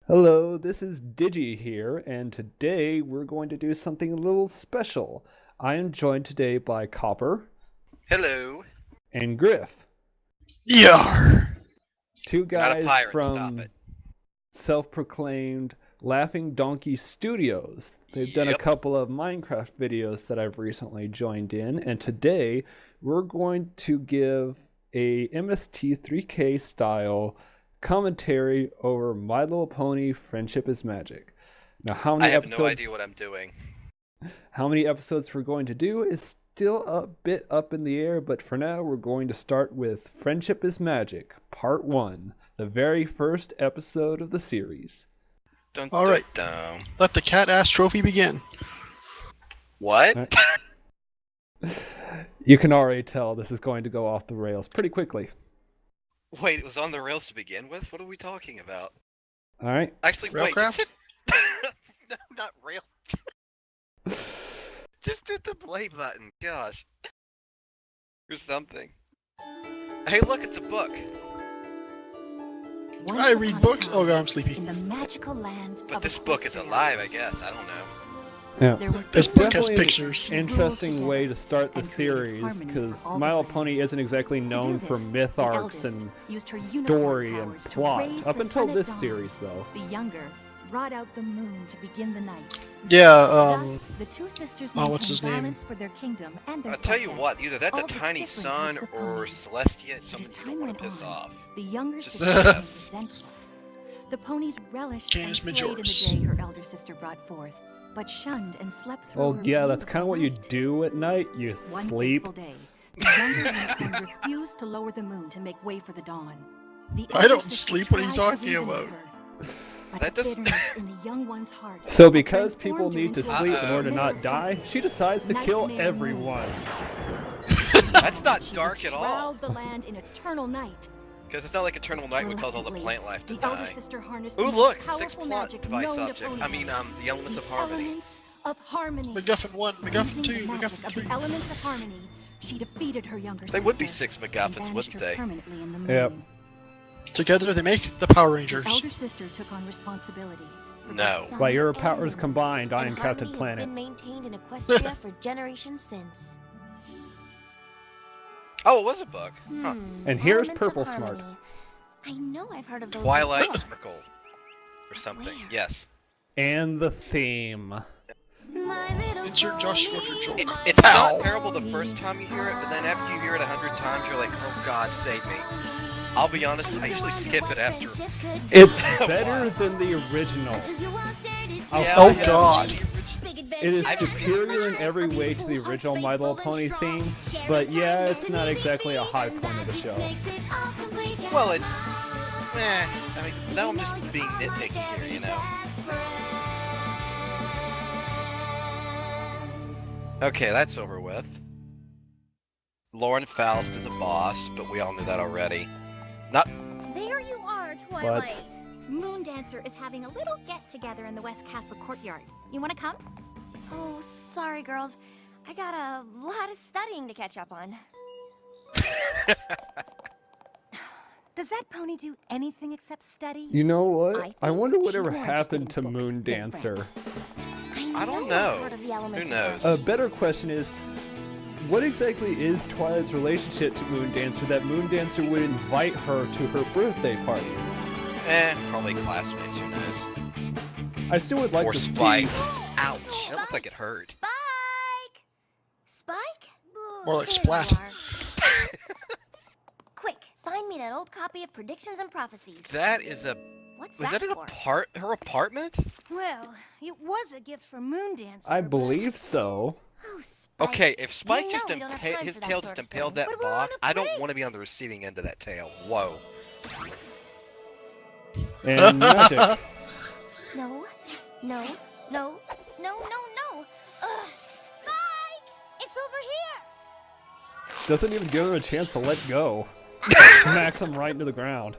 Hello, this is Digi here, and today we're going to do something a little special. I am joined today by Copper Hello. and Griff, Yar! two You're not a guys pirate, stop from it. self-proclaimed Laughing Donkey Studios. They've done a Yep. couple of Minecraft videos that I've recently joined in, and today we're going to give a MST3K style commentary over My Little Pony Friendship is Magic. Now, I have no idea what I'm doing. how many episodes we're going to do is still a bit up in the air, but for now we're going to start with Friendship is Magic, Part 1, the very first episode of the series. Dun, All right. dun. Let the cat-ass trophy begin. What? You can already tell this is going to go off the rails pretty quickly. Wait, it was on the rails to begin with? What are we talking about? Alright? Actually, wait, Railcraft? just hit... No, not rail. Just hit the play button, gosh. Or something. Hey, look, it's a book. I read books. Oh god, I'm sleepy. In the magical land But of this book is Equestria, alive, I guess. I don't know. Yeah. there were This two book has definitely sisters pictures. who ruled Interesting together way to start the and created series, harmony because for all My the Little land. Pony isn't exactly To known do for this, myth the arcs eldest and used her unicorn story and powers to plot, raise up the until sun at this dawn. series though. The younger brought out the moon to begin the night. Yeah, Thus, the two sisters oh, what's his maintained name? balance for their kingdom and their I'll tell you subjects, what, either that's a all the tiny different sun types of or ponies. Celestia. It's But as something you time don't want went to piss on, off. the younger Just sister became yes. resentful. The ponies relished Canis and played in the Majoris. day her elder sister brought forth, but shunned and slept through Well, her yeah, that's kind of beautiful what you night. do at night. You One sleep. fateful day, the younger unicorn refused to lower the moon to make way for the dawn. The I elder don't sister sleep, what are you tried to talking reason with about? her, but That the doesn't- bitterness in the young one's heart So had because people transformed her need to into a sleep in Uh-oh. order to not nightmare die, goddess. she decides to kill Nightmare moon. everyone. That's not She dark would at all. shroud the land in eternal night. Because it's not like Eternal Night would cause all the Reluctantly, plant life to the elder die. sister harnessed Ooh, the look! most 6 powerful plot magic device known to subjects. I pony mean, land. the elements The of harmony. Elements of harmony. MacGuffin 1, MacGuffin Using 2, the magic MacGuffin of 3. the elements of harmony, she defeated her younger They sister. would be 6 and MacGuffins, banished wouldn't her they? permanently in the moon. Yep. Together they make the Power Rangers. The elder sister took on responsibility. for No. both sun By your and powers moon. combined, I am And Captain harmony Planet. has been maintained in Equestria for generations since. Oh, it was a book. Huh. And here's Elements of Purple Smart. harmony. I know I've heard of those Twilight before. Sparkle. Or something. Where? Yes. And the theme. My little Insert Josh pony, Roger Joel. my It's not Ow. terrible the first time you hear it, but then after you hear it 100 times, you're like, oh god, save me. I'll be honest, I usually skip it after. It's Why? better than the original. I'll Yeah, Oh, say that. God. It is superior in every way to the original My Little Pony theme, but yeah, it's not exactly a high point of the show. Well, it's... I mean, now I'm just being nitpicky here, you know. Okay, that's over with. Lauren Faust is a boss, but we all knew that already. Not... There you are, But Twilight. Moon Dancer is having a little get-together in the West Castle courtyard. You want to come? Oh, sorry, girls. I got a lot of studying to catch up on. Does that pony do anything except study? you know what? I I think wonder she's whatever more happened interested to in books Moon than Dancer. friends. I don't I've know. heard of the elements Who of knows? harmony. A better question is, what exactly is Twilight's relationship to Moon Dancer that Moon Dancer would invite her to her birthday party? Probably classmates, who knows. I still would like Or to Spike. see. Ouch, that looked like it hurt. Spike! Spike? More like Here you Splat. are. Quick, find me that old copy of Predictions and Prophecies. That is a... What's Was that that for? her apartment? Well, it was a gift from Moon Dancer. I believe so. Oh, Spike. Okay, if Spike You just know we don't have time his for that tail sort just of impaled thing. that But we're on box, a I don't break. want to be on the receiving end of that tail. Whoa. And magic. No, no, no, no, no, no. Ugh. Spike! It's over here! Doesn't even give him a chance to let go. Smacks him right into the ground.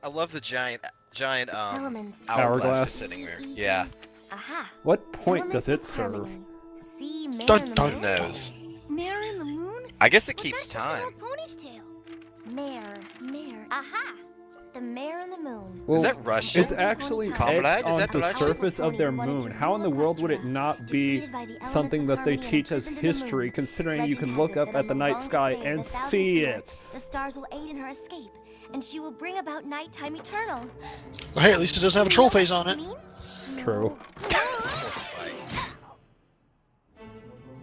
I love the giant Elements. hourglass Hourglass. just sitting there. Yeah. Aha. What point Elements does it of serve? harmony. See, Mare Dun, in the dun, Who moon? knows? Mare in the moon? I guess it But keeps that's just an time. old pony's tail. Mare. Aha! the Mare and the Moon. Well, Is that Russian? It's actually Comrade? etched Is that onto the Russian? surface of their moon. How in the world would it not be something that they teach as history, considering you can look up at the night sky and see it? The stars will aid in her escape, and she will bring about nighttime eternal. Well, hey, at least it doesn't have a troll face on it. True.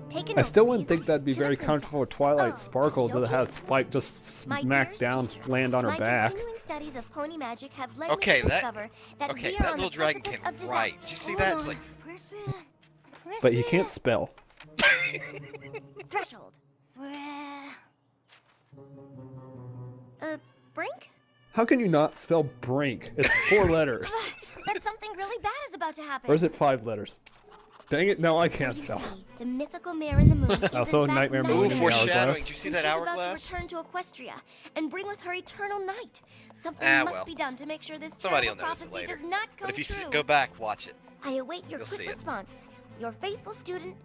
Take a I note, still wouldn't please. think that'd be To the very comfortable with princess. Twilight Oh, Sparkle to okey-dokey. have Spike just My smack dearest down, teacher, land on her my back. continuing studies of pony magic have led Okay, me to that- discover that Okay, we are that on little the dragon precipice came of right. disaster. Did you see that? It's like But he can't spell. Threshold. Brink? How can you not spell brink? It's 4 letters. That something really bad is about to happen. Or is it 5 letters? Dang it, no, I You can't spell. see, the mythical Mare in the Moon is Also, in fact Nightmare night Moon ooh, in the magic. foreshadowing. hourglass. Did you see And that she's about to hourglass? return to Equestria and bring with her eternal night. Something Ah, must well. be done to make sure this Somebody terrible will notice it prophecy later. does not come But if you true. go back, watch it. I await your You'll quick see it. response. Your faithful student,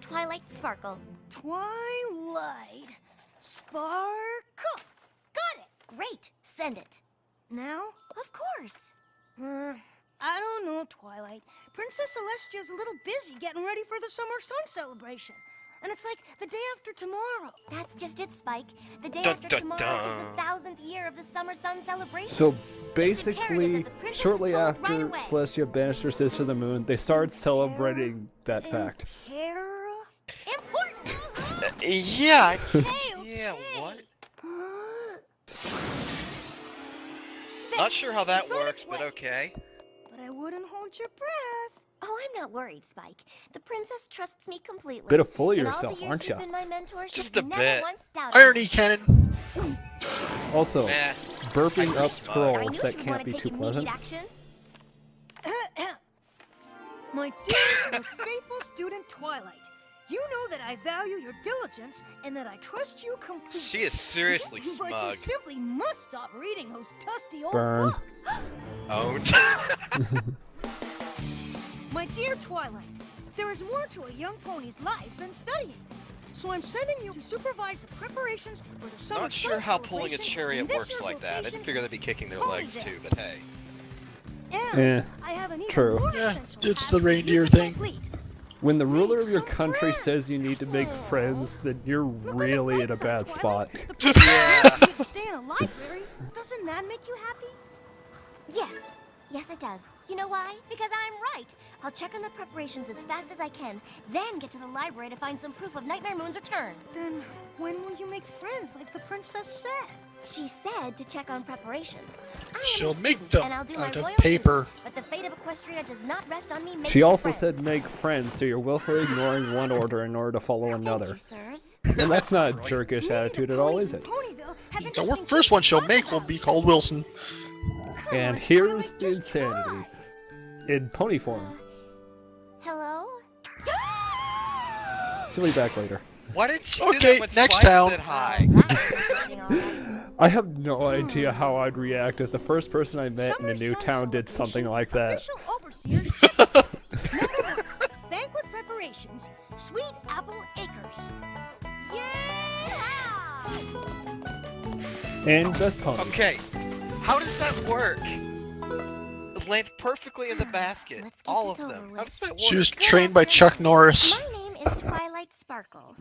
Twilight Sparkle. Twilight Sparkle. Got it. Great, send it. Now? Of course. I don't know, Twilight. Princess Celestia's a little busy getting ready for the summer sun celebration. And it's like the day after tomorrow. That's just it, Spike. The day Dun, after dun, tomorrow dun. is the 1000th year of the summer sun celebration. So imperative basically, that the princess shortly is told after right away. Celestia banished her sister to the moon, they started celebrating that fact. Important. Yeah. Okay. Yeah. What? Not sure how that It's on works, its but way. okay. But I wouldn't hold your breath. Oh, I'm not worried, Spike. The princess trusts me completely. Bit of full of In all yourself, the years aren't she's ya? been my mentor, she's Just a never bit. once doubted Irony me. cannon. Also, Eh. burping I up smug. I scrolls knew that she'd want can't to be take too immediate pleasant. action. My dearest, most faithful student, Twilight. You know that I value your diligence and that I trust you completely. She is seriously But you smug. simply must stop reading those dusty old Burn. books. Owned. My dear Twilight, there is more to a young pony's life than studying. So I'm sending you to supervise the preparations for the summer Not sure sun how pulling a celebration in chariot this works year's like that. I didn't location, figure they'd be kicking their Pony legs Day. too, but hey. And Eh, I have an even true. more Yeah, essential it's task the for you reindeer to thing. complete. When the ruler of your Make some country friends. says you need to make friends, then you're Look on the really in bright a bad side, spot. Twilight. The princess wants you to stay in a library. Doesn't that make you happy? Yes. Yes, it does. You know why? Because I'm right. I'll check on the preparations as fast as I can, then get to the library to find some proof of Nightmare Moon's return. Then when will you make friends like the princess said? She said to check on preparations. I am She'll a make student, them and I'll do my out of royal paper. duty, but the fate of Equestria does not rest on me making She also friends. said make friends, so you're willfully ignoring one order in order to follow Thank another. you, sirs. And that's not a Right. jerkish Maybe the attitude at all, ponies is in it? Ponyville have The interesting first one things to she'll talk make will about. be called Wilson. Come And on, here's Twilight, the just try. insanity. In pony form. Hello? She'll be back later. Why did she do Okay, that when next Spike town. said hi? Well, that was interesting, all right. I have no idea how I'd react if the first person I met in a Summer new sun town did something celebration, like that. Official overseer's checklist. Number 1, banquet preparations, Sweet Apple Acres. Yeah! And best pony. Okay, how does that work? Land perfectly in the basket. Let's get All this of over them. with. How does that work? She was Good trained by afternoon. Chuck Norris. My name is Twilight Sparkle.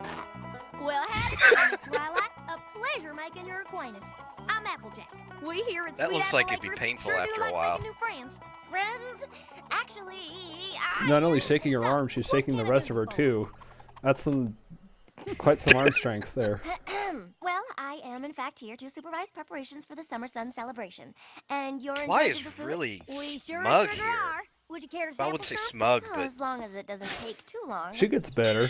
Well, howdy, Miss Twilight. A pleasure making your acquaintance. I'm Applejack. We here at That Sweet looks Apple like it'd be Acres painful sure after do a like while. making new friends. Friends? Actually, She's not only shaking her arm, she's shaking the rest of her too. That's quite some arm strength there. Well, I am in fact here to supervise preparations for the summer sun celebration. And you're in Why charge is of the food? really We sure smug sure here? are. Would you care to I sample wouldn't say some? smug, Oh, but as long as it doesn't take too long. She gets better.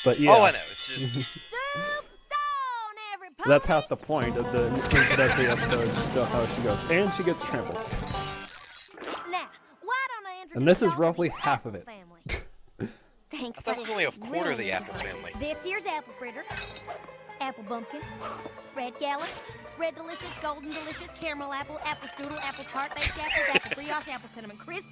But yeah. oh, I know. It's just Soup's on, everybody. That's half the point of the introductory episode, so how she goes. And she gets trampled. Now, why don't I introduce And this is y'all to roughly the half of Apple it. Family. Thanks, I thought it was only a quarter of really the Apple don't. family. This here's apple fritter, apple bumpkin, red gallop, red delicious, golden delicious, caramel apple, apple strudel, apple tart, baked apples, apple brioche, apple cinnamon crisp,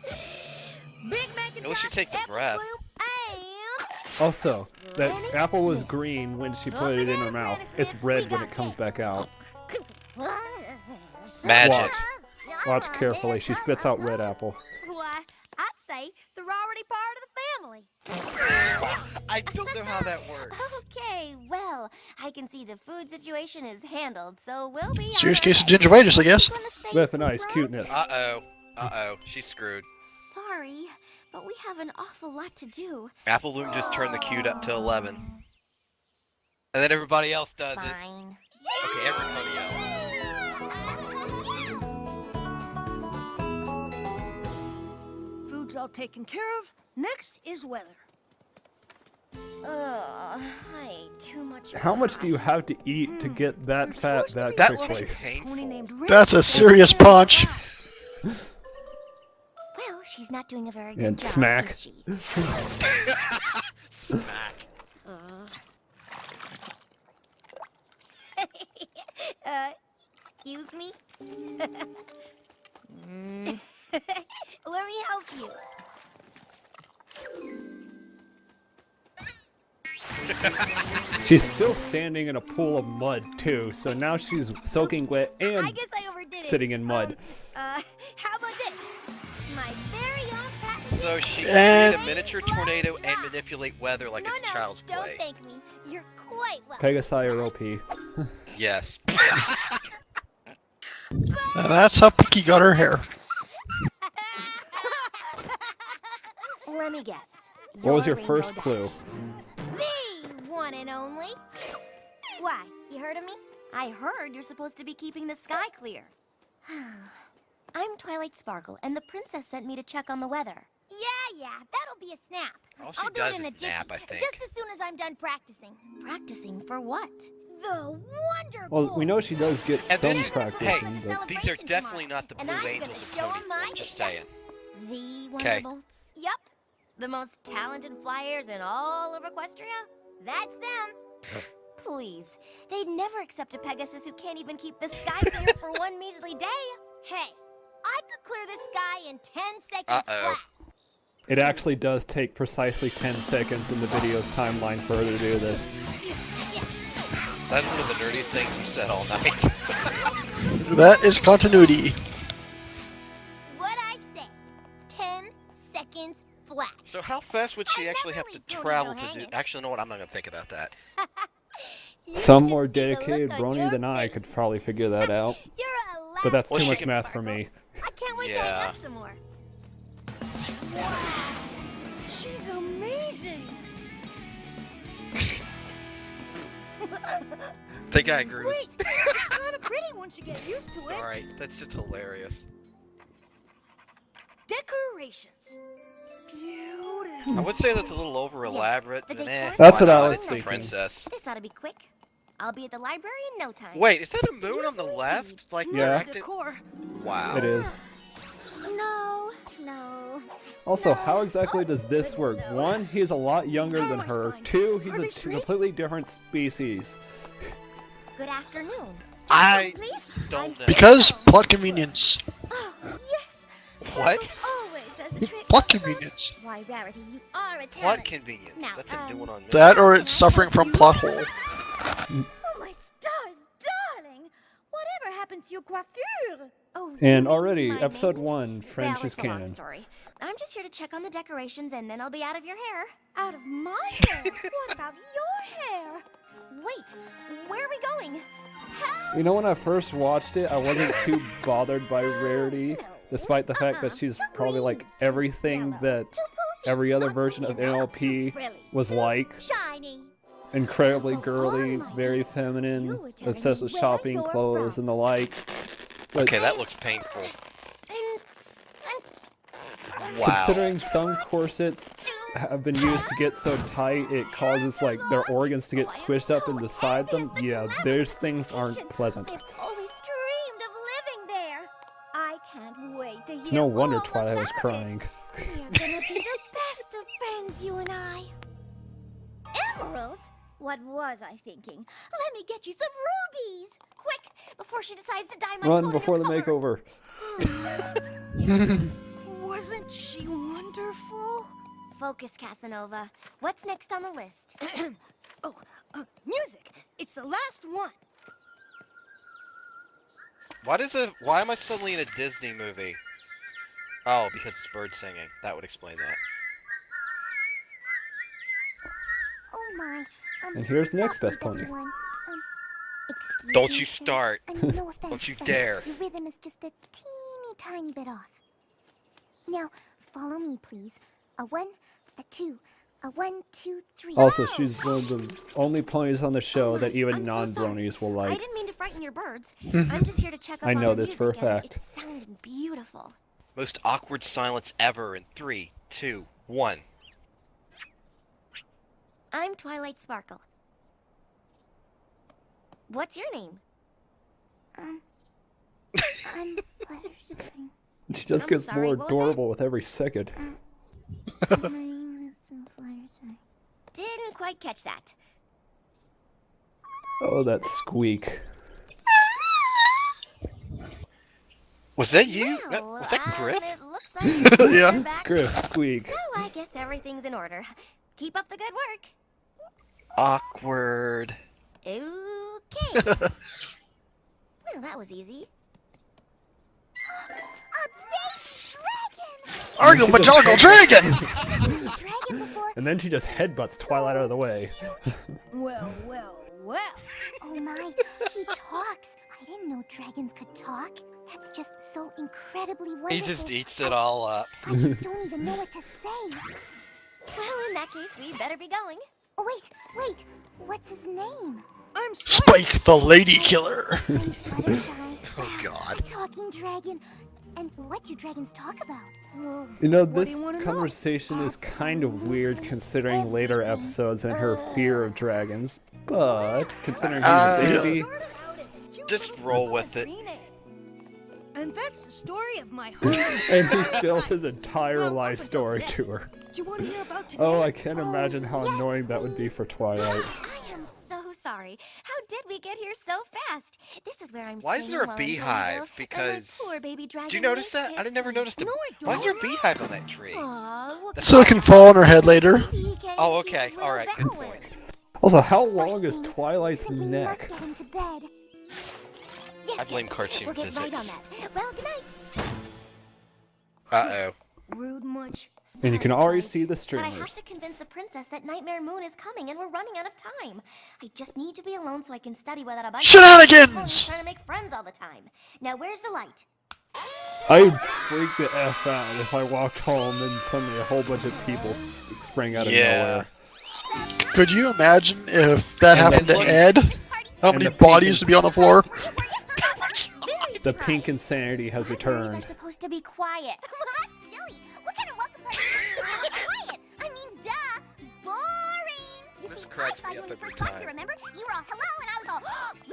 Big Mac and At least you Tots, take the apple breath. bloom, and Also, that apple was green when she put it in her mouth. It's red when it comes back out. Magic. Watch. Watch carefully. She spits out red apple. Why, I'd say they're already part of the family. I don't know how that works. Okay, well, I can see the food situation is handled, so we'll be Serious on case our of way. gingivitis, I guess. You gonna stay With a for nice brunch? cuteness. Uh-oh. She's screwed. Sorry, but we have an awful lot to do. Apple Bloom just turned the queue up to 11. And then everybody else does it. Fine. Okay, everybody else. Food's all taken care of. Next is weather. Ugh, I ate too much. How much do you have to eat to get that fat that That quickly? looks Pony painful. named Riff. That's a serious punch. Well, she's not doing a very good And job, smack. is she? Smack. Excuse me? Let me help you. She's still standing in a pool of mud too, so now she's soaking wet I and guess I overdid it. sitting in mud. How about this? My very own patent. So she can And- create a miniature tornado and manipulate weather like No, it's no, child's don't play. thank me. You're quite welcome. Pegasi or OP. Yes. Now that's how Pinky got her hair. Let me guess. What was your You're first Rainbow clue? The one and only. Why? You heard of me? I heard you're supposed to be keeping the sky clear. I'm Twilight Sparkle, and the princess sent me to check on the weather. Yeah, that'll be a snap. All she I'll do does it in is a jiffy, nap, I think. just as soon as I'm done practicing. Practicing for what? The Wonder Well, we know she does get And some this- practicing, hey, but These are definitely not the And Blue I'm gonna Angels of show 'em Pony my Club, just saying. The Okay. Wonderbolts? Yup, The most talented flyers in all of Equestria? that's them. Please, they'd never accept a Pegasus who can't even keep the sky clear for one measly day. Hey, I could clear the sky in 10 seconds Uh-oh. flat. it actually does take precisely 10 seconds in the video's timeline for her to do this. That's one of the nerdiest things you said all night. That is continuity. What I say, 10 seconds flat. So how fast would she I actually never have to leave Brony travel no to do? hanging. Actually, you know what? I'm not gonna think about that. You Some should more see the look dedicated on brony your than I face. could probably figure that out, You're a but that's Well, too she much can- math for me. I can't wait to Yeah. hang out some more. Wow, she's amazing. I think I agree. Wait, it's kind of pretty once you get used to it. Alright, that's just hilarious. Decorations. Beautiful. I would say that's a little over elaborate, the but decor- That's why what I not? was It's thinking. a princess. This ought to be quick. I'll be at the library in no time. Wait, is that a moon on the left? Like Yeah. directed? Decor. Wow. It is. No, no. Also, how exactly does this work? no. One, he's a lot younger How than are my her. spines? Two, he's Are a they straight? completely different species. Good afternoon. I Please? don't know. Because plot convenience. Oh, yes. What? Always does the trick. Plot convenience. Why, Rarity, you are a Plot talent. convenience. Now, That's a new one on me. That or it's suffering from plot hole. Oh, my stars, darling. Whatever happened to your coiffure? Oh, you And mean already, my episode maid? 1, French Well, is it's a long canon. story. I'm just here to check on the decorations, and then I'll be out of your hair. Out of my hair? What about your hair? Wait, where are we going? How? You know, when I first watched it, I wasn't too bothered by Rarity, despite the fact that she's probably like everything that every other version of NLP was like. Shiny. Incredibly girly, very feminine, obsessed with shopping, clothes, and the like. But Okay, that looks painful. Wow. considering some corsets have been used to get so tight it causes like their organs to get squished up inside them, yeah, those things aren't pleasant. I've always dreamed of living there. I can't wait to hear No wonder all Twilight was about it. crying. We're gonna be the best of friends, you and I. Emeralds? What was I thinking? Let me get you some rubies. Quick, before she decides to dye my Run coat a before the new color. makeover. Wasn't she wonderful? Focus, Casanova. What's next on the list? Oh, music. It's the last one. Why am I suddenly in a Disney movie? Oh, because it's bird singing. That would explain that. Oh my. And here's stop, next best please, pony. everyone. Excuse Don't me, you sir. start. I mean, no offense, Don't you but dare. The rhythm is just a teeny tiny bit off. Now, follow me, please. A 1, a 2, a 1, 2, 3. Also, she's one of the only ponies on the show Oh that my, even I'm so non-bronies will I like. didn't mean to frighten your birds. I'm just here to check up I on know the this for a music, and fact. It's sounding beautiful. Most awkward silence ever in 3, 2, 1. I'm Twilight Sparkle. What's your name? I'm Fluttershy. She just I'm gets sorry, more what was that? adorable with every second. My name is Fluttershy. Didn't quite catch that. Oh, that squeak. Was that you? Well, Was that Griff? It looks like Yeah. you're back. Griff, squeak. So I guess everything's in order. Keep up the good work. Awkward. Okay. Well, that was easy. A baby dragon! Argle Majargle Dragon! Dragon before. And then she just headbutts Twilight out of the way. Well, well, well. Oh my, he talks. I didn't know dragons could talk. That's just so incredibly wonderful. He just eats it all up. I just don't even know what to say. Well, in that case, we better be going. Oh, wait. What's his name? I'm Spike the Lady Killer. I'm Fluttershy. Oh, God. A talking dragon. And what do dragons talk about? Well, You know, what do this you wanna know? conversation is kind of weird considering later episodes and her fear of dragons. But, considering he's a baby, Just roll with it. And that's the story of my whole and he spills his entire Well, life up until story today. to her. Do you want to hear about today? Oh, I can't imagine how yes, annoying that would be for Twilight. I am so sorry. How did we get here so fast? This is where I'm Why is staying there a while I'm going beehive? ill, and my Because- poor baby dragon Do you notice makes that? I his never sleep. noticed a. No, I Why is there a don't. beehive on that tree? Aw, what So it can fall on her head later. baby can Oh, keep okay. his little Alright, good balance. point. Also, how long is Twilight's Simply neck? must get him to bed. Yes, I blame yes, cartoon we'll get right on physics. that. Well, good night. Uh-oh. Rude much. And you can Sorry, already Spike, see the but I streamers. have to convince the princess that Nightmare Moon is coming and we're running out of time. I just need to be alone so I can study without a bunch of Shenanigans! ponies trying to make friends all the time. Now, where's the light? I'd freak the F out if I walked home and suddenly a whole bunch of people sprang out of Yeah. nowhere. Could you imagine if that And happened then to look- Ed? How And many the pink bodies would be on the floor? The pink insanity has Libraries are returned. supposed to be quiet. Well, that's silly. What kind of welcome party is quiet? I mean, duh. Boring. You This see, cracks I saw me you up when you every first walked time. here, remember? You were all hello, and I was all,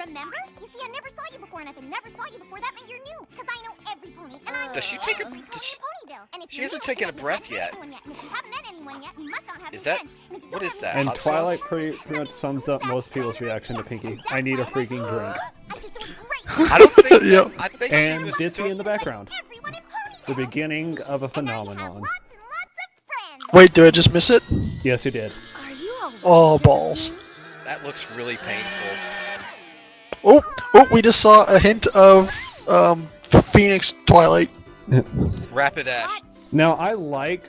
remember? You see, I never saw you before, and if I never saw you before, that meant you're new. Because I know every pony, and I know Does she take a- every does pony she- in Ponyville. And if She you're hasn't new, taken a then you breath haven't met yet. anyone yet. And if you haven't met anyone yet, you must not have Is any that- friends. And if you what don't is have that, any And hot friends, Twilight sauce? pretty much sums up most people's reaction to Pinky. I need a freaking drink. I just do a great I don't think. Yep. I think And she was Ditzy in the background. everyone in Ponyville. The beginning of a And now you have phenomenon. lots and lots of friends. Wait, did I just miss it? Yes, you did. Are you all Oh, right, balls. Jimmy? That looks really painful. Oh, we just saw a hint of, Phoenix Twilight. Rapid Ash. Now, I like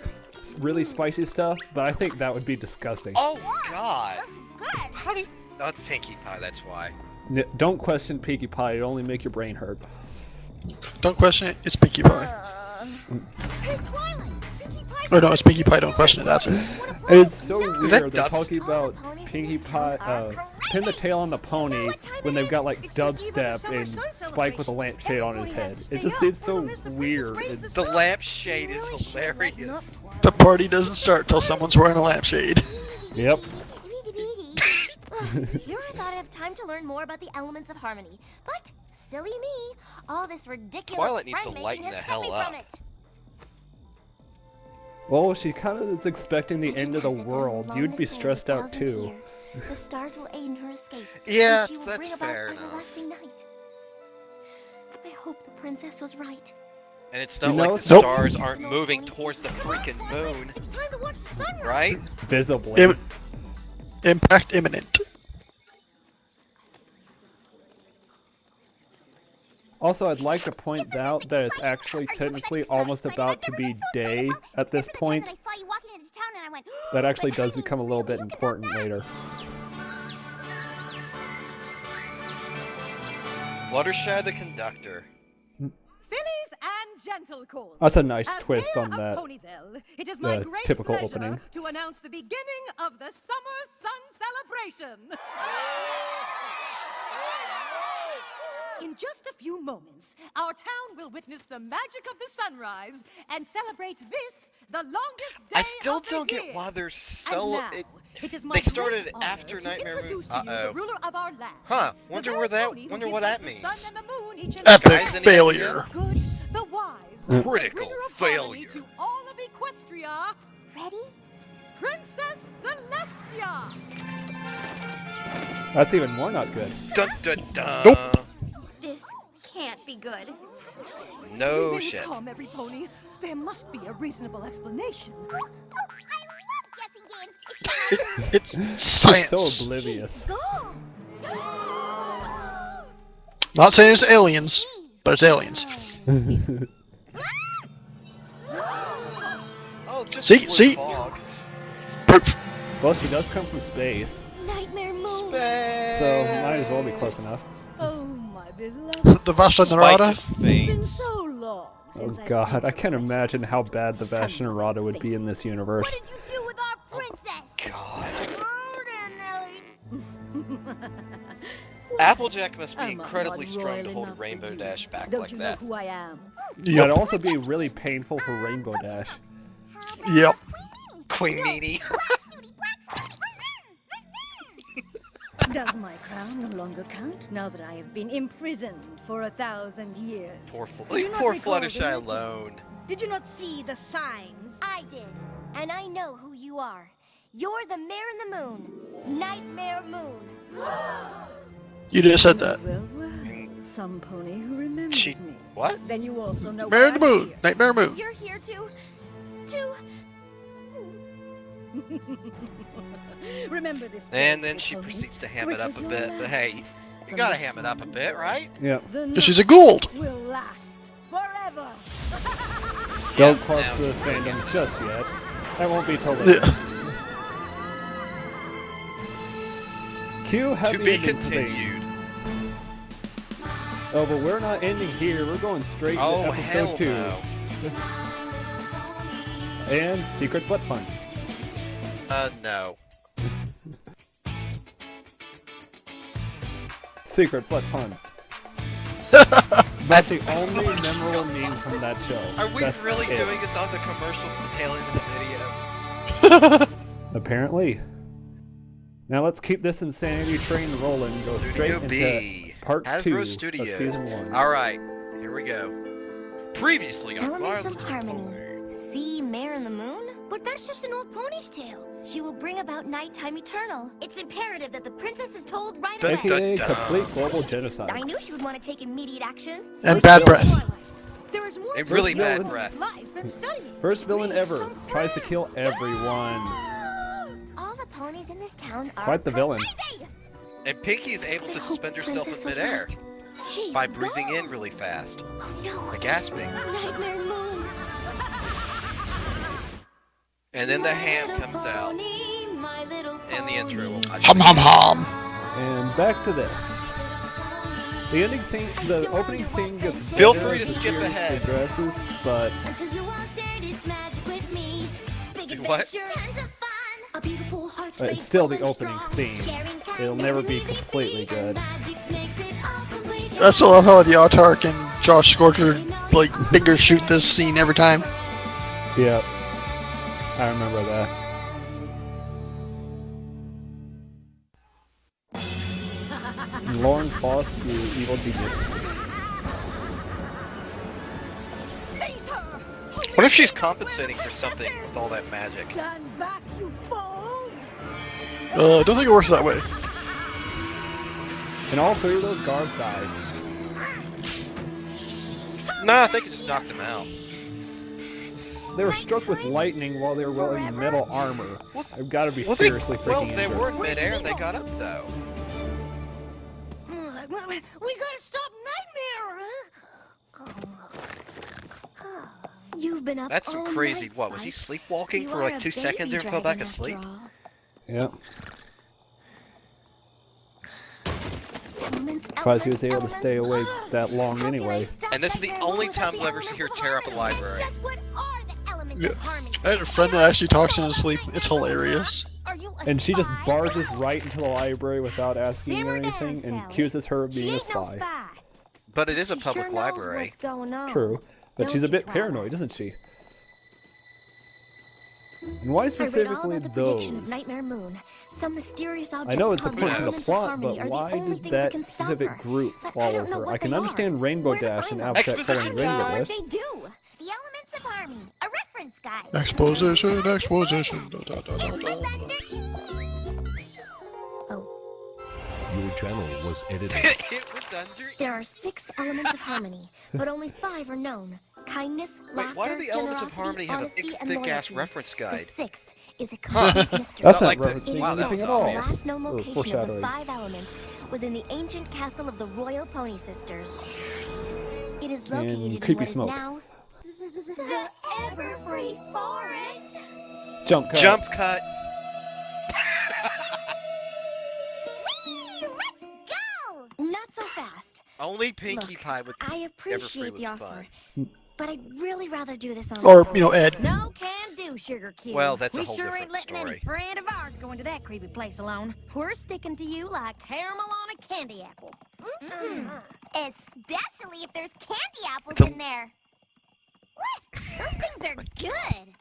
really spicy stuff, but I think that would be disgusting. Oh God. Good. How do you... Oh, it's Pinkie Pie. That's why. Don't question Pinkie Pie, it'll only make your brain hurt. Don't question it, it's Pinkie Pie. Hey, Twilight! Pinkie Pie's Or no, it's Pinkie Pie, don't question it, that's it. And it's so Is that weird, they're dubstep? talking about Pinkie Pie, pin the tail on the pony when they've got like dubstep and Spike with a lampshade on his head. It just seems so weird. The lampshade is hilarious. The party doesn't start till someone's wearing a lampshade. Yep. Here I thought I'd have time to learn more about the elements of harmony. But, silly me, all this ridiculous Twilight needs to friend-making lighten has the kept hell me up. from it. Well, she kind of is expecting the Legend end of the has it that world. along You'd the be sand stressed out 1,000 too. year, the stars will aid in her escape. Yeah, and she will that's bring about fair enough. everlasting night. I hope the princess was right. And it's You not know, like the Nope. stars aren't moving towards the freaking moon, It's time to watch the sunrise. right? Visibly. Impact imminent. Also, I'd like to point out that it's actually technically almost about to be day at this point. That actually does become a little bit important later. Fluttershy the conductor. Fillies and gentlecolts. That's a nice As twist mayor on of that. Ponyville, it is my great typical pleasure opening. to announce the beginning of the Summer Sun Celebration. In just a few moments, our town will witness the magic of the sunrise and celebrate this, the longest day I still of the don't year. get why they're And so. now, it is my They started great honor after to Nightmare Moon. introduce to you the ruler of our land. Huh? The Wonder very where that. pony who Wonder gives what us that the means. sun and the moon each and Epic every Guys, any day. failure. The good, the wise, Critical bringer of harmony failure. to all of Equestria, Ready? Princess Celestia. That's even more not good. Dun dun dun. Nope. This can't be good. No Remain shit. calm, every pony. There must be a reasonable explanation. Oh, I love guessing games. It's She's science. so oblivious. Go. Not saying it's aliens, but it's aliens. Oh, just See- blue see? fog. Proof. Well, she does come from space, Nightmare Moon. Space. so might as well be close enough. Oh, my beloved. The Vashta Spike Narada. just It's been faints. so long Oh since I've god, seen I can't one of imagine those how bad the sun Bastionarada would be in this universe. What did you do with our princess? God. Murder, Nelly. Applejack must be I'm incredibly not strong to royal hold enough Rainbow for you. Dash back Don't like you that. know who I am? That'd Yep. also be really painful for Rainbow Dash. Yep. Queen Meanie. Does my crown no longer count now that I have been imprisoned for 1,000 years? Poor, Do not poor recall the Fluttershy legend. alone. Did you not see the signs? I did, and I know who you are. You're the Mare in the Moon, Nightmare Moon. You just said that. Well, well, some pony who remembers She- me. What? Then you also know Nightmare why in the I'm Moon. here. Nightmare Moon. You're here to Remember this. And day, then she ponies, proceeds to ham for it up is a your bit. But last. hey, you From gotta this ham it up a moment bit, right? Yep. The Because she's night a Gould. will last forever. Don't Yeah, cross now- the fandoms just yet. That won't be till later. Yeah. Cue happy To be ending thing. continued. Oh, but we're not ending here. We're going straight Oh, to hell episode 2. no. And Secret Butt Fun. No. Secret Butt Fun. That's the only memorable meme from that show. Are we That's really it. doing this on the commercial for the tail end of the video? Apparently. Now let's keep this insanity train rolling and go straight Studio into B. part Hasbro 2 Studios. of season 1. Alright, here we go. Previously on Elements of Violet harmony. Toy. See Mare in the Moon? But that's just an old pony's tale. She will bring about nighttime eternal. It's imperative that the princess is told right Dun, away. dun, AKA dun. complete global genocide. I knew she would want to take immediate action. And bad breath. Twilight. There is more A to really this bad pony's breath. life than studying. First villain Make ever. some Tries to kill friends. everyone. All the ponies in this town are Quite the villain. crazy. And Pinky is able I to hope suspend herself in Princess was midair right. She's by breathing gone. in really fast. Oh no. By gasping. Nightmare Moon. And then the My ham little comes out. pony, my little And the intro will pony. Hum hum hum. And back to this. The ending theme, the opening theme gets Feel better free to as the skip series ahead. progresses, but Until you all shared its magic with me. Big Do what? adventure, tons of fun. A beautiful heart But it's space still full the and opening strong. theme. Sharing It'll kindness never is be easy completely feat, and good. magic makes it all complete. That's what I love how the Autark and Josh Scorcher like finger shoot this scene every time. yeah, I remember that. And Lauren's boss, the evil genius. Seize her! What if she's compensating for something with all that magic? Stand back, you fools! Don't think it works that way. And all 3 of those guards died. No, I think it just knocked him out. They were struck with lightning while they were wearing metal armor. I've got to be Well, seriously well, freaking they injured. were in midair and they got up though. We gotta stop Nightmare, huh? You've been up That's some all crazy. night, What was he Spike. sleepwalking You for are like a 2 seconds baby and fell back dragon asleep? after all. Yep. Elements, Surprised he was able to elements, stay awake ugh. that long How can I anyway. stop And this is the Nightmare only Moon time without we'll ever the see her elements tear of up a harmony? library. Just what are the elements Yeah. of harmony? I had a friend that actually talks in his sleep. It's hilarious. Are you a And she just spy? barges right into the library without asking Simmer her down, anything and Sally. accuses her of She being a ain't no spy. spy. But it is a She public sure knows library. what's going on. True. But Don't she's a you, bit Twilight? paranoid, isn't she? And why I read all specifically about the those? prediction of Nightmare Moon. Some mysterious objects I know it's called important to the elements of plot, harmony but are the why only did things that can stop specific her. group But I follow don't know her? what I can they understand are. Rainbow Where to Dash find and them? Applejack Exposition calling Rainbow time! Dash. They do. The elements of harmony. A reference guide. Exposition, exposition. Da, da, da, da, It was da. under E. Oh, Your channel was edited. It was under. there are 6 elements of harmony, but only 5 are known. Kindness, laughter, Wait, why do the elements of generosity, harmony have a honesty, big, and thick-ass loyalty? reference The guide? 6th is a complete mystery. That's Not not like the- referencing It is wow, that anything was said at all. the obvious. last known Or location of the foreshadowing. 5 elements was in the ancient castle of the Royal Pony Sisters. It is located in Creepy what is Smoke. now the Everfree Forest. Jump cut. Jump cut. Whee! Let's go! Not so fast. Only Pinkie Look, Pie would. I appreciate the was offer, fun. but I'd really rather do this on Or, my you know, own. Ed. No can do, Sugar Cube. Well, that's a we whole sure different ain't letting story. any friend of ours go into that creepy place alone. We're sticking to you like caramel on a candy apple. Especially if there's candy apples It's a- in there. What? Those things are good.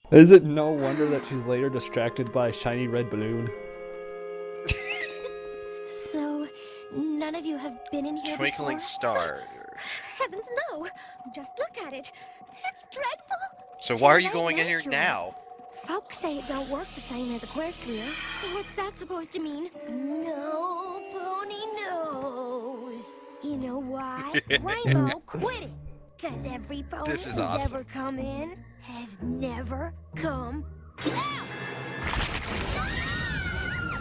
Is it no wonder that she's later distracted by a shiny red balloon? So, none of you have been in here Twinkling before? star. Heavens, no! Just look at it. It's dreadful. So why are you It ain't going in here natural. now? Folks say it don't work the same as Equestria. What's that supposed to mean? No pony knows. You know why? Rainbow quit it. Cause every pony This is who's awesome. ever come in has never come out.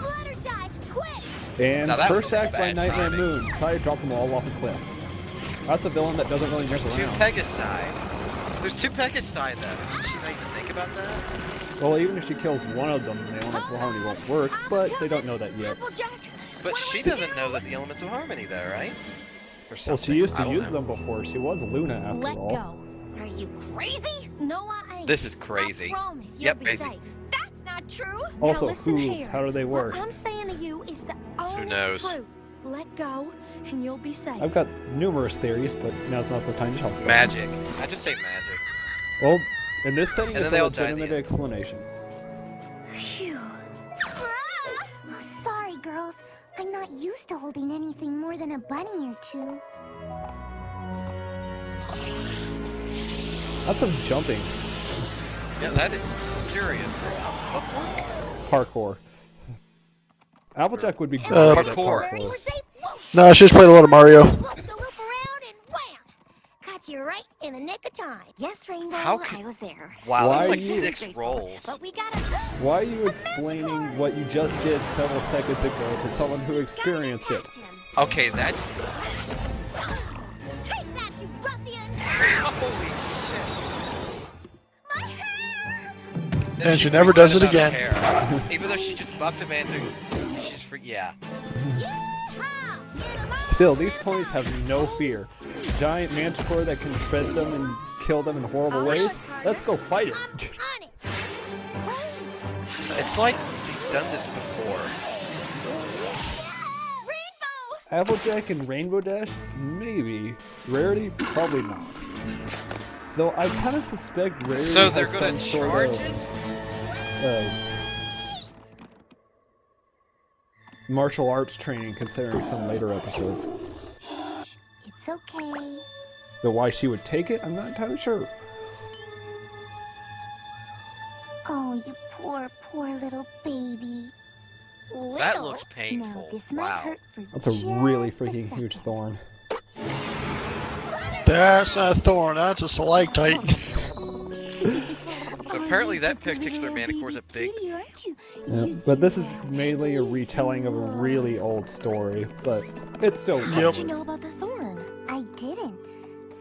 Fluttershy, quit! And Now that first was act by bad Nightmare timing. Moon. Try to drop them all off a cliff. That's a villain that doesn't really mess Two around. Pegasi. There's 2 Pegasi though. Did she not even think about that? Well, even if she kills one of them, the elements of harmony won't work, but they don't know that yet. Applejack! But she doesn't know that the elements of harmony though, right? Or Well, something. she used I to don't use know. them before. She was Luna after Let all. go. Are you crazy? No, I ain't. This is crazy. I promise you'll Yep, be crazy. safe. That's not true. Also, now listen hooves, here. how do they work? What I'm saying to you is the honest knows? truth. Let go, and you'll be safe. I've got numerous theories, but now's not the time to talk about them. Magic. I just say magic. Well, in this setting, And it's then they a all die in the legitimate end. explanation. Phew. Oh, sorry, girls. I'm not used to holding anything more than a bunny or two. That's some jumping. Yeah, that is serious. Parkour. Applejack would be great Uh, at Parkour. Birdie, we're safe. Whoa, No, she just played a lot of Mario. loop the loop around and wham! Caught you right in the nick of time. Yes, Rainbow, How can- I was there. Wow, that's Why like you- 6 rolls. But we gotta... Why are you explaining what you just did several seconds ago to someone who experienced it? Past him. Okay, that's Take that, you ruffian! holy My hair! shit. And she freaks never out does it about again. hair. Even though she just bucked a man to, she's free. Yeah. Still, these ponies have no fear. Giant manticore that can shred them and kill them in horrible ways? Let's go fight it. I'm on it! Wait! It's like they've done this before. Rainbow! Applejack and Rainbow Dash? Maybe. Rarity? Probably not. Though I kind of suspect Rarity So they're has gonna some sort charge of, it? martial arts training, considering some later episodes. It's okay. Though why she would take it, I'm not entirely sure. Oh, you poor, poor little baby. That Little? looks painful. Now, this might Wow. hurt for That's a really just a freaking huge second. thorn. That's not a thorn, that's a stalactite. So apparently that particular manticore is a big. Yeah, but this is mainly a retelling of a really old story, but it's still Yep. What did you know about the thorn? I didn't.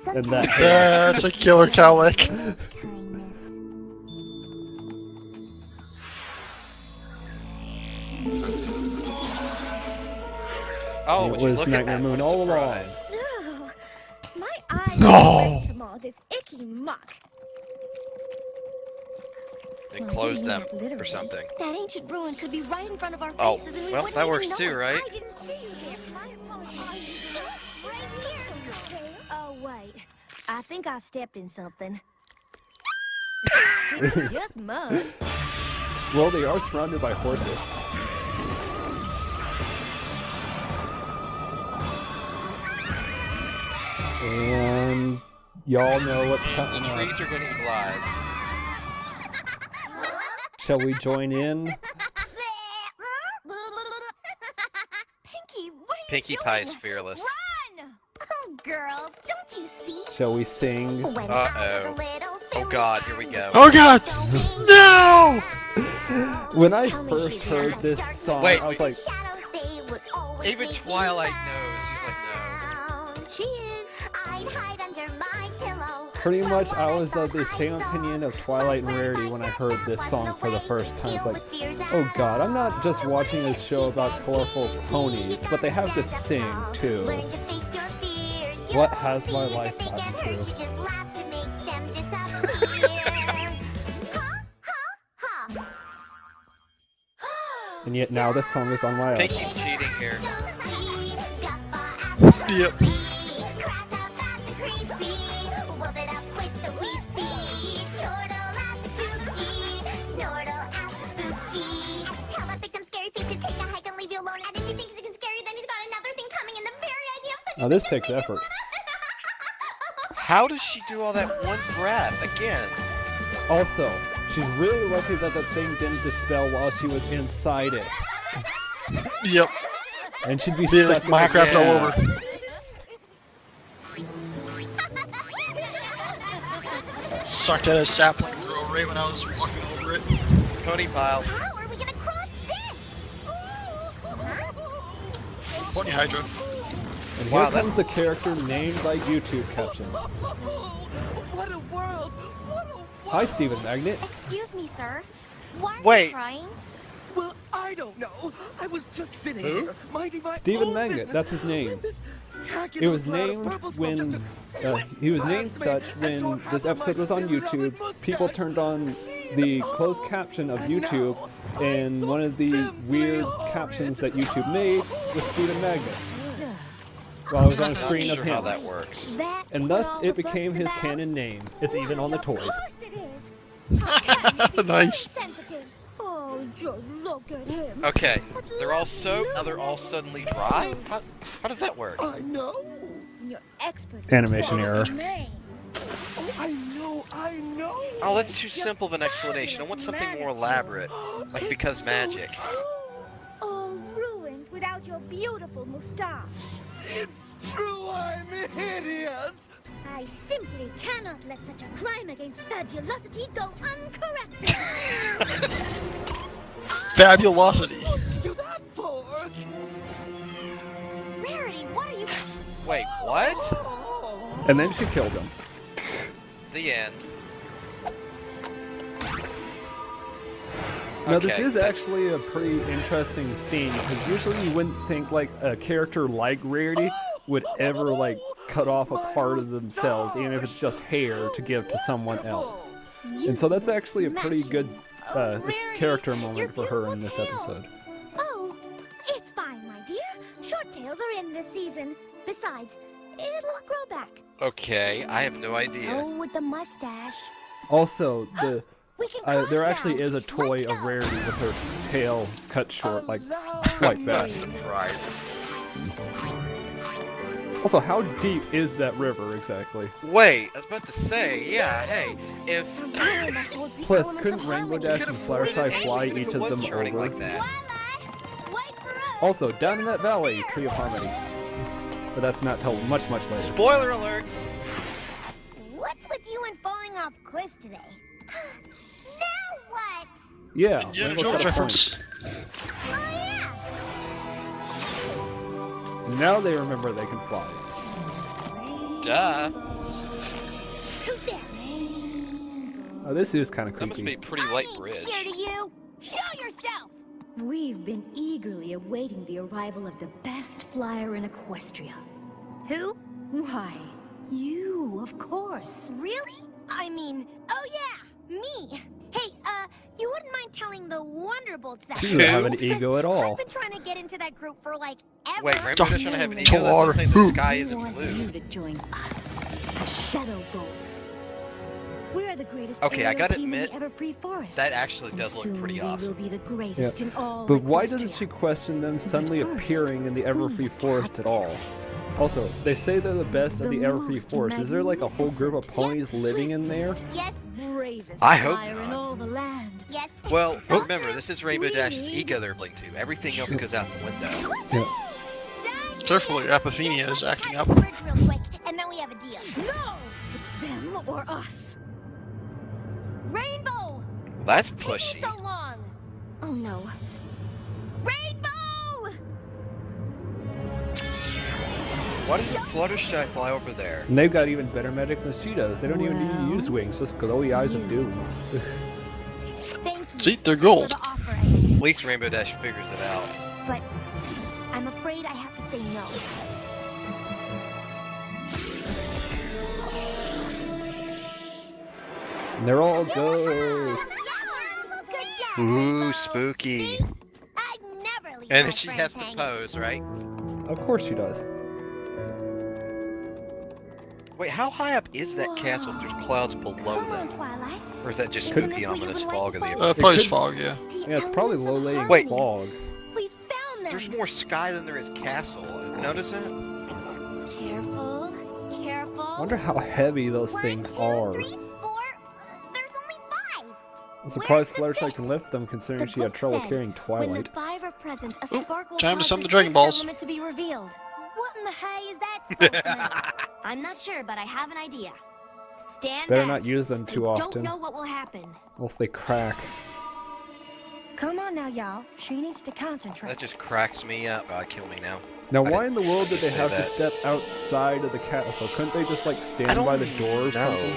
And that That's a killer cowlick. Kindness. Oh, It would you was look at Nightmare that? Moon What a all along. surprise. Ugh, my eyes No. are erased from all this icky muck. They Well, I closed didn't them mean that literally. or something. That ancient ruin could be right in front of our Oh, faces, and we well, wouldn't that even works know too, it. right? I didn't see this. My apologies. Right here. Oh, wait. I think I stepped in something. It's just mud. Well, they are surrounded by horses. And y'all know what's The coming up. trees are going to eat live. Shall we join in? Pinky, what are you Pinkie doing? Pie is fearless. Run! Oh, girls, don't you see? Shall we sing? When I was a Uh-oh. little Oh god, here we go. Oh god! No! When I Tell me first she's heard not this darkness song, Wait. I was like, shadows, they would always Even make me Twilight knows. She's like, no. down. She is. I'd hide under my pillow. pretty For much what I was of the thought I same saw. opinion of Twilight and But Rarity when I heard this song for the first time. It's like, oh god, I'm not just watching a show about colorful ponies, but they have to sing too. Learn to face your fears. What You has my see life that they gotten get hurt, to? you just laugh to make them disappear. Ha, ha, ha. And yet now this song is on my album. Pinkie's cheating here. Yep. Now this takes effort. How does she do all that one breath again? Also, she's really lucky that the thing didn't dispel while she was inside it. Yep. And she'd be Be stuck like in the Minecraft all Yeah. over. Sucked at a sapling through a ray when I was walking over it. Pony pile. How are we gonna cross this? Pony Hydra. And Wow, here that- comes the character named by YouTube captions. What a world! What a world! Hi, Stephen Magnet. Excuse me, sir. Why are Wait. you crying? Well, I don't know. I was just sitting Who? here, minding my Stephen own Magnet, business, that's his name. when this tacky It was little cloud of named purple smoke when just he was named past me such and tore when half this of my episode was on beloved YouTube. People mustache. turned on the closed caption of And YouTube, now and one of the simply weird horrid. captions that YouTube made was Stephen Magnet. While it was on a Not screen sure of how him. that works. That's And what thus all it the fuss became is his about? canon name. It's even on the toys. Of course it is. How can you be so Nice. insensitive? Oh, just look at him. Okay, Such they're all lovely soaked, now they're all luminous suddenly dry? How does that work? I know. You're expert. Animation error. Man. Oh, I know. Oh, that's too simple of an explanation. I want something more elaborate. Like because magic. All ruined without your beautiful mustache. It's true, I'm hideous. I simply cannot let such a crime against fabulosity go uncorrected. Fabulosity. What did you do that for? Rarity, what are you? Wait, what? Oh. And then she killed him. The end. Now this Okay, is that's- actually a pretty interesting scene because usually you wouldn't think like a character like Rarity would ever like cut off a part of themselves, even if it's just hair, to give to someone else. And so that's actually a pretty good character moment for her in this episode. Oh, it's fine, my dear. Short tails are in this season. Besides, it'll grow back. Okay, I have no idea. Oh, with the mustache. Also, the We can cross there now. actually is a toy Let's of go. Rarity with her tail cut short, like Allow that. Not surprised. Also, how deep is that river exactly? Wait, I was about to say, yeah, hey, if Plus, couldn't Rainbow Dash and Fluttershy fly even if each it of was them churning over? like that. Wait for us. Also, down in that valley, Tree of Harmony. But that's not till much later. Spoiler alert! What's with you and falling off cliffs today? Now what? Yeah, Indiana Rainbow's Jones got a point. reference. Oh yeah. Now they remember they can fly. Duh. Oh, this is kind of That must be a creepy. pretty light bridge. Scared of you? Show yourself! We've been eagerly awaiting the arrival of the best flyer in Equestria. Who? Why, you, of course. Really? I mean, oh yeah, me. Hey, you wouldn't mind telling the Wonderbolts that? She doesn't have an Because ego at all. I've been trying to get into that group for like ever. Wait, Rainbow Dash don't have an ego? Tall That's water. just saying the sky We isn't want blue. you to join us, the Shadow Bolts. We're the greatest Okay, I aerial gotta team in admit, the Everfree Forest. That actually And does look soon pretty we awesome. will be the greatest in all But why doesn't Equestria. she question them suddenly first, appearing in the Everfree Forest at all? Also, they say they're the best of The the Everfree most Forest. Is there like a whole group of ponies living in there? Yes, Bravest I hope flyer in not. all the land. yes. Well, It's all remember, true. this is Rainbow Dash's We- ego they're playing to. Everything else goes out the window. Yeah. Carefully, Apophenia is acting up. Tie this bridge real quick, and then we have a deal. No! It's them or us. Rainbow! Well, that's It's taking pushy. so long. Oh no. Rainbow! Why doesn't Fluttershy fly over there? And they've got even better magic than she does. They don't even need to Well, use wings, just glowy eyes of doom. Thank you. See, they're For gold. the offer, I mean. At least Rainbow Dash figures it out. But I'm afraid I have to say no. And they're all ghosts. Good job. Ooh, Rainbow. spooky. See? I'd never leave And my then she friends has to hanging. pose, right? Of course she does. Wait, how high up is that castle if there's clouds below Come on, them? Twilight. Or is that just Isn't the this what you've ominous been fog of waiting the for? Probably could- fog, yeah. The Yeah, it's probably elements of low laying Wait. fog. We found them. There's more sky than there is castle. Notice that? Careful, careful. I wonder how heavy those One, things two, are. 3, 4. There's only 5. I'm surprised Where's the Fluttershy can sixth? lift them considering The she had book trouble said, carrying When Twilight. the 5 are present, a Oop, spark will time to cause summon the the Dragon 6th Balls. element to be revealed. What in the hay is that supposed to mean? I'm not sure, but I have an idea. Stand Better back. not use them too I often, don't know what will happen. else they crack. Come on now, y'all. She needs to concentrate. That just cracks me up. God, kill me now. Now, I why didn't in the world did they say have that. to step outside of the castle? Couldn't they just like stand don't by the door or know. something?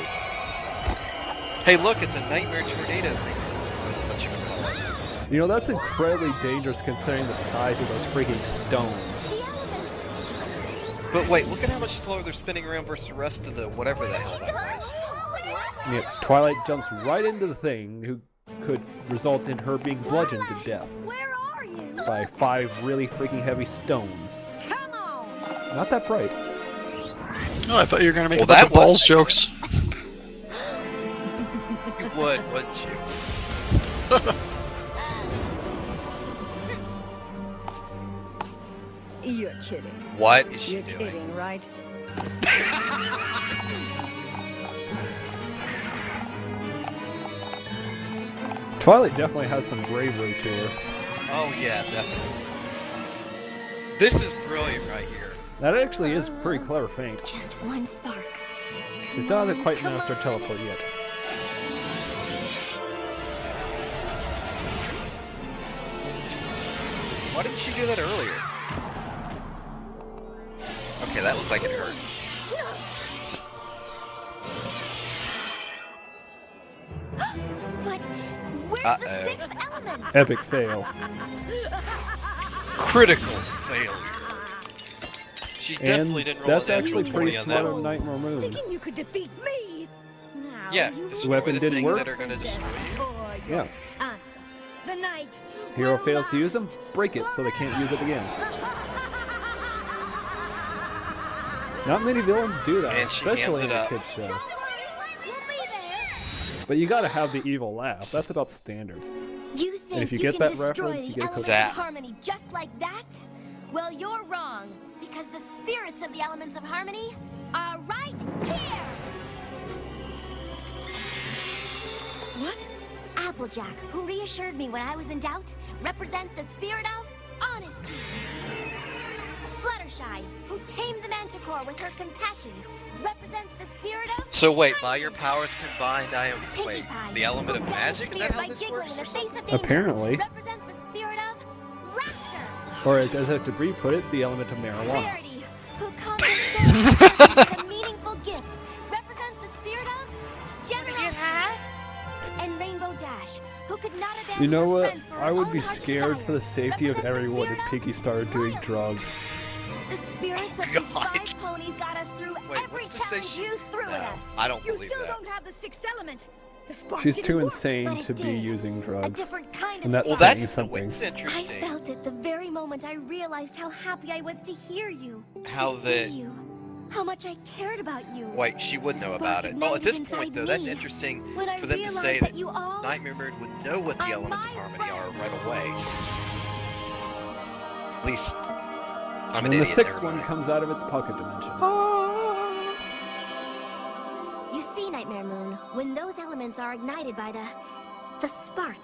Hey, look, it's a nightmare tornado thing. What you call it. You know, that's incredibly dangerous considering the size of those freaking stones. But wait, look at how much slower they're spinning around versus the rest of the whatever the hell that was. Yeah, Twilight jumps right into the thing, who could result in her being bludgeoned to death Where are you? by 5 really freaking heavy stones. Come on. Not that bright. Oh, I thought you were gonna make Well, a bunch that of balls was- jokes. You would, wouldn't you? You're kidding. What is she You're doing? kidding, right? Twilight definitely has some bravery to her. Oh yeah, definitely. This is brilliant right here. That actually is pretty clever feint. Just one spark. She still hasn't quite mastered teleport yet. Why didn't she do that earlier? Okay, that looked like it hurt. But where's Uh-oh. the 6th element? Epic fail. Critical failure. She And definitely didn't roll that's a natural actually pretty 20 on smart that of one. Nightmare Moon. Thinking you could defeat me? Now, Yeah, you destroy weapon the didn't things work? that are going to destroy you. Or your Yeah. son. The night. Hero will fails to use them, last break it so they can't use it again. Not many villains do that, And she hands especially in it a up. kid's show. We'll be there. But you gotta have the evil laugh. That's about standards. You think if you you get can that destroy reference, the you get a elements cookie. That. of harmony just like that? Well, you're wrong, because the spirits of the elements of harmony are right here. What? Applejack, who reassured me when I was in doubt, represents the spirit of honesty. Fluttershy, who tamed the Manticore with her compassion, represents the spirit of So wait, by kindness. your powers combined, I am Pinkie wait, Pie, the element who of banished magic? Is fear that how by this giggling works in or the face something? of danger, Apparently. represents the spirit of laughter. Or as Debris put it, the element of marijuana. Rarity, who conquers souls with a meaningful gift, represents the spirit of generosity. trash who could not abandon You know her what? friends for I her would own be heart's scared desire. for the safety of Represent the everyone if spirit Piggy of started doing loyalty. drugs. The spirits of God. these 5 ponies got us through Wait, every what's to say challenge she... you threw No, at us. I don't You believe still that. don't have the 6th element. The spark She's didn't too work. insane But to it be did. using A drugs. different kind And of that's Well, spark. that's something. it's I interesting. felt it the very moment I realized how happy I was to hear you. How to the- see you. How much I cared about you. Wait, she would The know spark about it. Well, at this ignited point, inside though, that's me. interesting When I for them to say realized that you all Nightmare Moon would know what the are elements of my harmony are friends. right away. At least, I'm And an then the idiot. 6th never one mind. comes out of its pocket dimension. You see, Nightmare Moon, when those elements are ignited by the spark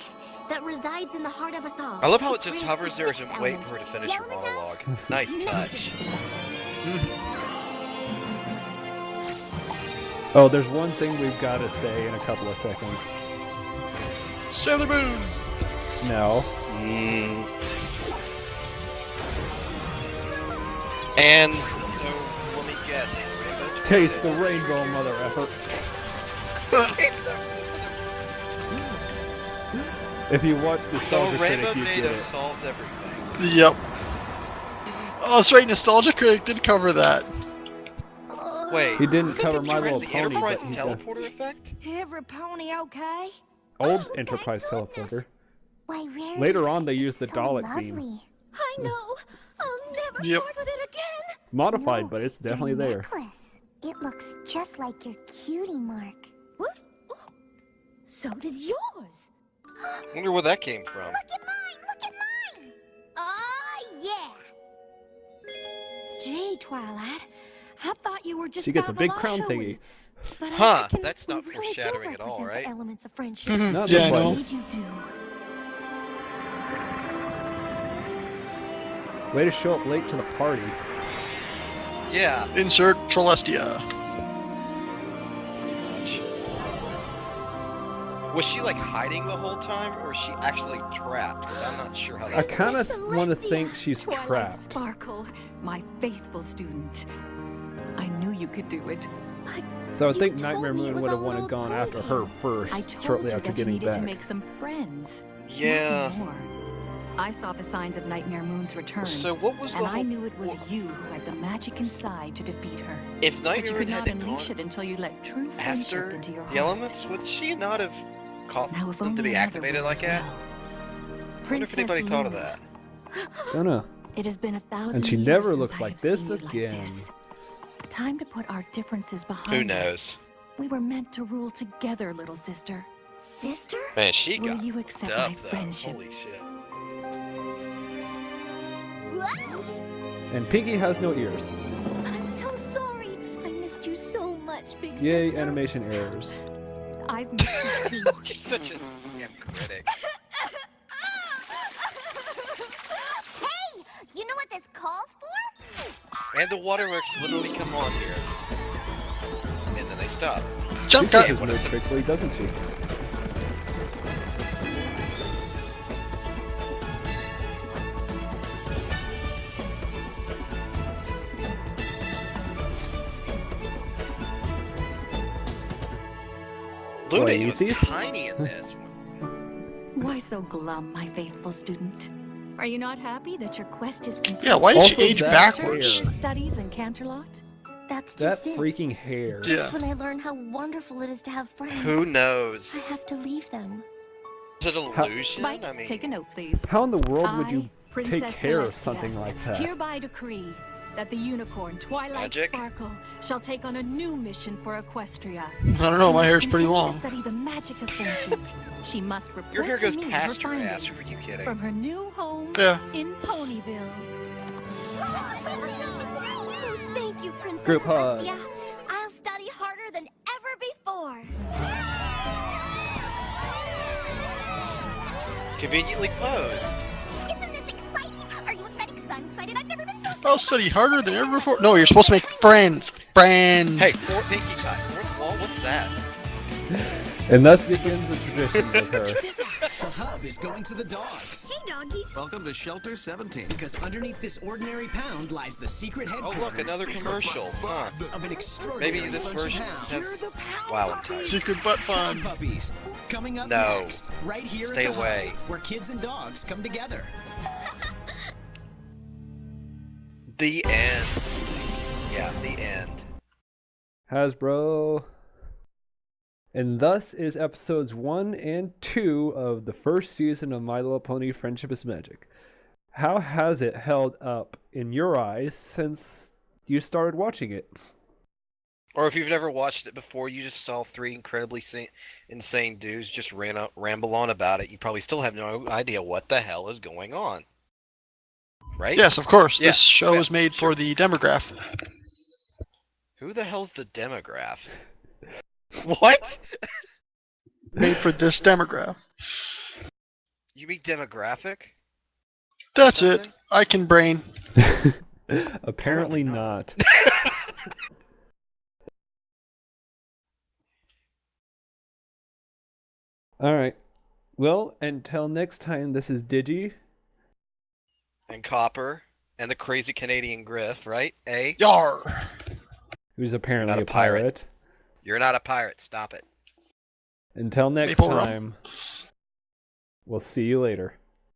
that resides in the heart of us all. I love how it just creates hovers the there and 6th wait element. for her to finish The her element of monologue. Nice touch. magic. Oh, there's one thing we've got to say in a couple of seconds. Sailor Moon! No. And so, let me guess. Rainbow Taste the rainbow, mother effer. Taste the If you watch the So Nostalgia Rainbow Critic, you get Native it. solves everything. Yep. Oh, that's right, Nostalgia Critic did cover that. Wait, He didn't isn't cover the My trend Little the Pony, Enterprise but he teleporter effect? Every pony okay? Old Oh, Enterprise thank teleporter. Why, Rarity, Later on, they it's used the so Dalek lovely. beam. I know. I'll never Yep. part with it again. Modified, No, but it's definitely your there. necklace. It looks just like your cutie mark. What? Oh, so does yours. Wonder where that came from. Look at mine! Look at mine! Oh, yeah! Gee, Twilight, I thought you were just She gets a out big of crown showy. thingy. But I Huh, reckon that's we not really do foreshadowing at all, represent right? The elements of friendship. Mhm. Not Yeah, this I one. know. Indeed you do. Way to show up late to the party. Yeah. Insert Trolestia. Was she like hiding the whole time, or is she actually trapped? Because I'm not sure how I that. kind of Celestia, want to think she's Twilight trapped. Sparkle, my faithful student. I knew you could do it. So I would You think told Nightmare me it Moon was would have all wanted an gone old after her ponytail. I first, told shortly you after that you getting needed to back. make some friends. Yeah. Nothing more. I saw the signs of Nightmare Moon's return. So what was the and whole? I knew it was well, you who had the magic inside to defeat her. if But you Nightmare could Moon not had unleash gone it until you let true friendship after into your the heart. elements, would she not have caused Now, if them only to be another activated will like as that? well. I wonder if Princess anybody thought of Luna, that. Don't know. It has been 1,000 And she years never since looks I like have this seen you like again. this. Time to put our differences behind Who us. knows? We were meant to rule together, little sister. Sister? Man, she Will got you accept up my though. friendship? Holy shit. And Piggy has no ears. I'm so sorry. I missed you so much, big Yay, sister. animation errors. I've missed you too. She's such a damn critic. Hey! You know what this calls for? And the waterworks literally come on here. And then they stop. Jump She cut! catches what moves is it? quickly, doesn't she? Luna What, was Yeezy? tiny in this. Why so glum, my faithful student? Are you not happy that your quest is complete? Yeah, why did Also she age that backwards? hair. Your studies in Canterlot? That's That just it. freaking hair. Yeah. Just when I learn how wonderful it is to have friends, Who I knows? have to leave them. Is it How- illusion? Spike, I mean, take a note, please. How in the world would you I, Princess take care of Celestia, something like that? hereby decree that the unicorn Twilight Magic? Sparkle shall take on a new mission for Equestria. I don't know, She my must hair's pretty continue long. To study the magic of friendship. She must report your hair to goes me past her your ass. findings Are you kidding? from her new home Yeah. in Ponyville. Oh, thank you, Princess Group hug. Celestia. I'll study harder than ever before. Conveniently posed. Isn't this exciting? Are you excited? Because I'm excited. I've never been so excited. I'll study harder than ever before. No, you're supposed to make friends. Friends. Hey, Pinky Pie, fourth wall, what's that? And thus begins the tradition with her. The hub is going to the dogs. Hey, doggies. Welcome to Shelter 17. Because underneath this ordinary pound lies the secret headquarters. Oh look, another commercial. Huh. Of an extraordinary Maybe this bunch of version hounds. has Wow types. Secret butt Pound fun. puppies. Coming up No. next, right here Stay at the away. hub, where kids and dogs come together. The end. Yeah, the end. Hasbro. And thus is episodes 1 and 2 of the first season of My Little Pony Friendship is Magic. How has it held up in your eyes since you started watching it? Or if you've never watched it before, you just saw three incredibly insane dudes just ramble on about it. You probably still have no idea what the hell is going on. Right? Yes, of course. Yeah. This show Yeah, is made sure. for the demograph. Who the hell's the demograph? What? Made for this demograph. You mean demographic? That's it. Something? I can brain. Apparently not. Alright. Well, until next time, this is Digi. And Copper. And the crazy Canadian Griff, right? Eh? Yar! Who's apparently Not a a pirate. pirate. You're not a pirate. Stop it. Until next Maple rum. time, we'll see you later.